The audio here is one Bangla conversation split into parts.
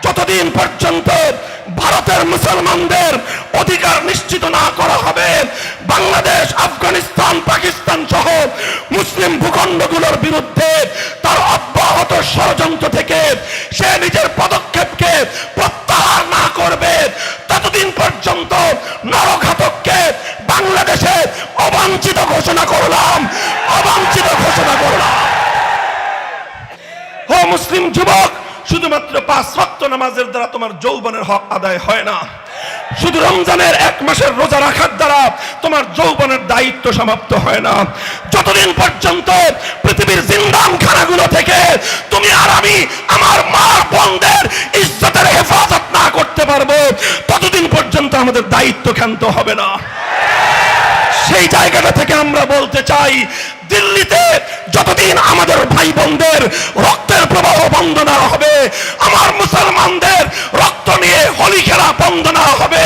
যতদিন পর্যন্ত ভারতের মুসলমানদের অধিকার নিশ্চিত না করা হবে, বাংলাদেশ, আফগানিস্তান, পাকিস্তান সহ মুসলিম ভূখণ্ডগুলোর বিরুদ্ধে তার অব্যাহত ষড়যন্ত্র থেকে সে নিজের পদক্ষেপকে প্রত্যাহার না করবে, ততদিন পর্যন্ত নরঘাতককে বাংলাদেশে অবাঞ্ছিত ঘোষণা করলাম, অবাঞ্ছিত ঘোষণা করলাম। ও মুসলিম যুবক, শুধুমাত্র 5 ওয়াক্ত নামাজের দ্বারা তোমার যৌবনের হক আদায় হয় না। শুধু রমজানের 1 মাসের রোজা রাখার দ্বারা তোমার যৌবনের দায়িত্ব সমাপ্ত হয় না। যতদিন পর্যন্ত পৃথিবীর জিন্দানখানাগুলো থেকে তুমি আর আমি আমার মা বোনদের ইজ্জতের হেফাজত না করতে পারবো, ততদিন পর্যন্ত আমাদের দায়িত্ব ক্ষান্ত হবে না। সেই জায়গাটা থেকে আমরা বলতে চাই, দিল্লিতে যতদিন আমাদের ভাই বোনদের রক্তের প্রবাহ বন্ধ না হবে, আমার মুসলমানদের রক্ত নিয়ে হোলি খেলা বন্ধ না হবে,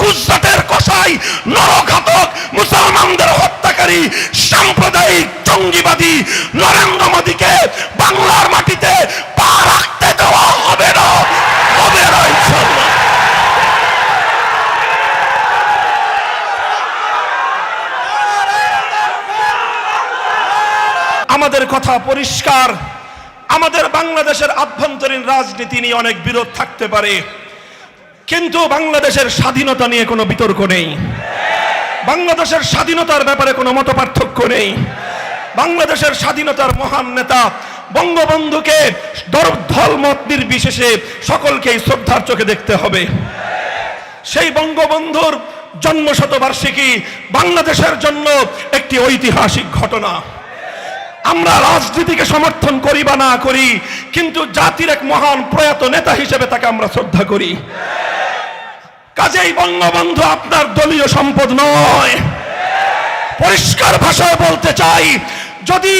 গুজরাটের কসাই নরঘাতক মুসলমানদের হত্যাকারী সাম্প্রদায়িক জঙ্গিবাদী নরেন্দ্র মোদীকে বাংলার মাটিতে পা রাখতে দেওয়া হবে না, হবে না ইনশাআল্লাহ। আমাদের কথা পরিষ্কার, আমাদের বাংলাদেশের আভ্যন্তরীণ রাজনীতি নিয়ে অনেক বিরোধ থাকতে পারে, কিন্তু বাংলাদেশের স্বাধীনতা নিয়ে কোনো বিতর্ক নেই। বাংলাদেশের স্বাধীনতার ব্যাপারে কোনো মতপার্থক্য নেই। বাংলাদেশের স্বাধীনতার মহান নেতা বঙ্গবন্ধুকে ধর্মমত নির্বিশেষে সকলকেই শ্রদ্ধার চোখে দেখতে হবে। সেই বঙ্গবন্ধুর জন্মশতবার্ষিকী বাংলাদেশের জন্য একটি ঐতিহাসিক ঘটনা। আমরা রাজনীতিকে সমর্থন করি বা না করি, কিন্তু জাতির এক মহান প্রয়াত নেতা হিসেবে তাকে আমরা শ্রদ্ধা করি। কাজেই বঙ্গবন্ধু আপনার দলীয় সম্পদ নয়। পরিষ্কার ভাষায় বলতে চাই, যদি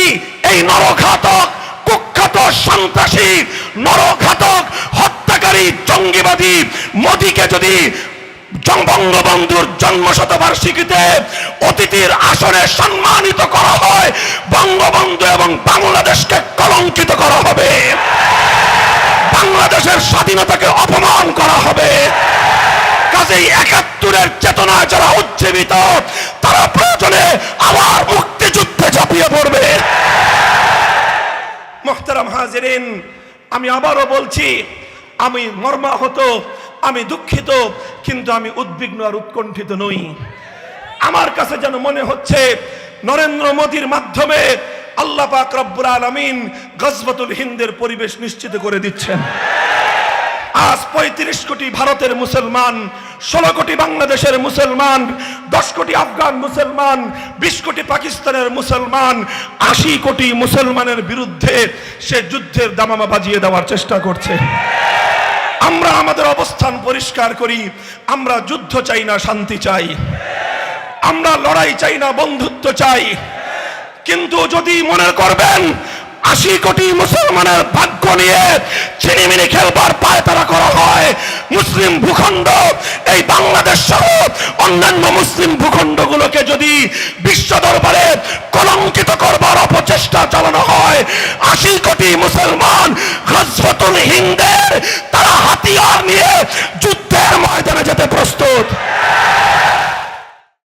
এই নরঘাতক, কুখ্যাত সন্ত্রাসী, নরঘাতক হত্যাকারী জঙ্গিবাদী মোদীকে যদি বঙ্গবন্ধুর জন্মশতবার্ষিকীতে অতিথির আসনে সম্মানিত করা হয়, বঙ্গবন্ধু এবং বাংলাদেশকে কলঙ্কিত করা হবে, বাংলাদেশের স্বাধীনতাকে অপমান করা হবে। কাজেই 71-এর চেতনায় যারা উজ্জীবিত, তারা প্রয়োজনে আবার মুক্তিযুদ্ধে ঝাঁপিয়ে পড়বে। মুহতারাম হাজিরিন, আমি আবারও বলছি, আমি মর্মাহত, আমি দুঃখিত, কিন্তু আমি উদ্বিগ্ন আর উৎকণ্ঠিত নই। আমার কাছে যেন মনে হচ্ছে নরেন্দ্র মোদীর মাধ্যমে আল্লাহ পাক রব্বুল আলামিন গজওয়াতুল হিন্দের পরিবেশ নিশ্চিত করে দিচ্ছেন। আজ 35 কোটি ভারতের মুসলমান, 16 কোটি বাংলাদেশের মুসলমান, 10 কোটি আফগান মুসলমান, 20 কোটি পাকিস্তানের মুসলমান, 80 কোটি মুসলমানের বিরুদ্ধে সে যুদ্ধের দামামা বাজিয়ে দেওয়ার চেষ্টা করছে। আমরা আমাদের অবস্থান পরিষ্কার করি, আমরা যুদ্ধ চাই না, শান্তি চাই। আমরা লড়াই চাই না, বন্ধুত্ব চাই। কিন্তু যদি মনে করবেন 80 কোটি মুসলমানের ভাগ্য নিয়ে ছিনিমিনি খেলবার পায়তারা করা হয়, মুসলিম ভূখণ্ড এই বাংলাদেশ সহ অন্যান্য মুসলিম ভূখণ্ডগুলোকে যদি বিশ্ব দরবারে কলঙ্কিত করবার অপচেষ্টা চালানো হয়, 80 কোটি মুসলমান গজওয়াতুল হিন্দের তারা হাতিয়ার নিয়ে যুদ্ধের ময়দানে যেতে প্রস্তুত।